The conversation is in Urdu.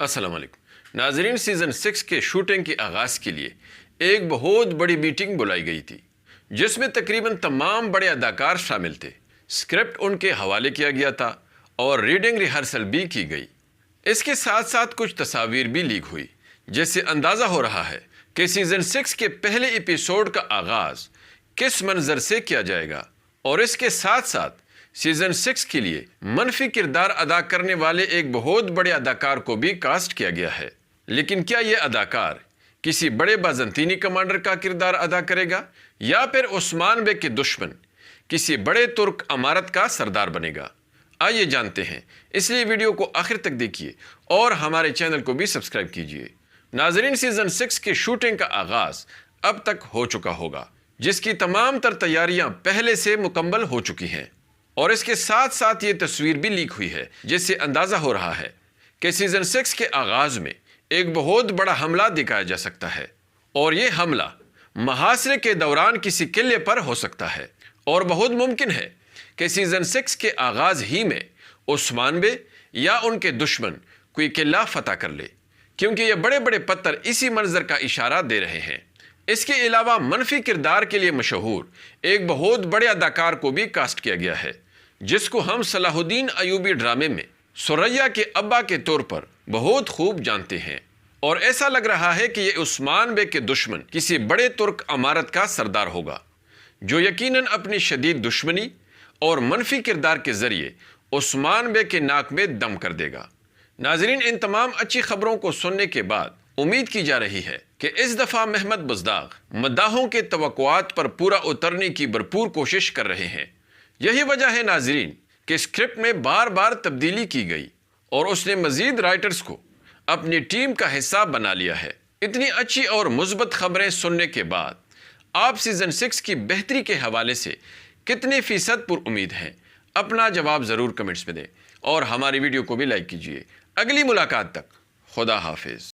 السلام علیکم ناظرین، سیزن 6 کے شوٹنگ کے آغاز کے لیے ایک بہت بڑی میٹنگ بلائی گئی تھی جس میں تقریباً تمام بڑے اداکار شامل تھے۔ اسکرپٹ ان کے حوالے کیا گیا تھا اور ریڈنگ ریہرسل بھی کی گئی۔ اس کے ساتھ ساتھ کچھ تصاویر بھی لیک ہوئی جس سے اندازہ ہو رہا ہے کہ سیزن 6 کے پہلے ایپیسوڈ کا آغاز کس منظر سے کیا جائے گا، اور اس کے ساتھ ساتھ سیزن 6 کے لیے منفی کردار ادا کرنے والے ایک بہت بڑے اداکار کو بھی کاسٹ کیا گیا ہے۔ لیکن کیا یہ اداکار کسی بڑے بازنطینی کمانڈر کا کردار ادا کرے گا یا پھر عثمان بے کے دشمن کسی بڑے ترک امارت کا سردار بنے گا؟ آئیے جانتے ہیں، اس لیے ویڈیو کو آخر تک دیکھیے اور ہمارے چینل کو بھی سبسکرائب کیجیے۔ ناظرین، سیزن 6 کے شوٹنگ کا آغاز اب تک ہو چکا ہوگا، جس کی تمام تر تیاریاں پہلے سے مکمل ہو چکی ہیں، اور اس کے ساتھ ساتھ یہ تصویر بھی لیک ہوئی ہے جس سے اندازہ ہو رہا ہے کہ سیزن 6 کے آغاز میں ایک بہت بڑا حملہ دکھایا جا سکتا ہے، اور یہ حملہ محاصرے کے دوران کسی قلعے پر ہو سکتا ہے، اور بہت ممکن ہے کہ سیزن 6 کے آغاز ہی میں عثمان بے یا ان کے دشمن کوئی قلعہ فتح کر لے، کیونکہ یہ بڑے بڑے پتھر اسی منظر کا اشارہ دے رہے ہیں۔ اس کے علاوہ منفی کردار کے لیے مشہور ایک بہت بڑے اداکار کو بھی کاسٹ کیا گیا ہے، جس کو ہم صلاح الدین ایوبی ڈرامے میں ثریا کے ابا کے طور پر بہت خوب جانتے ہیں، اور ایسا لگ رہا ہے کہ یہ عثمان بے کے دشمن کسی بڑے ترک امارت کا سردار ہوگا، جو یقیناً اپنی شدید دشمنی اور منفی کردار کے ذریعے عثمان بے کے ناک میں دم کر دے گا۔ ناظرین، ان تمام اچھی خبروں کو سننے کے بعد امید کی جا رہی ہے کہ اس دفعہ محمد بزداغ مداحوں کے توقعات پر پورا اترنے کی بھرپور کوشش کر رہے ہیں۔ یہی وجہ ہے ناظرین کہ اسکرپٹ میں بار بار تبدیلی کی گئی اور اس نے مزید رائٹرز کو اپنی ٹیم کا حصہ بنا لیا ہے۔ اتنی اچھی اور مثبت خبریں سننے کے بعد آپ سیزن 6 کی بہتری کے حوالے سے کتنے فیصد پر امید ہیں؟ اپنا جواب ضرور کمنٹس میں دیں اور ہماری ویڈیو کو بھی لائک کیجیے۔ اگلی ملاقات تک خدا حافظ۔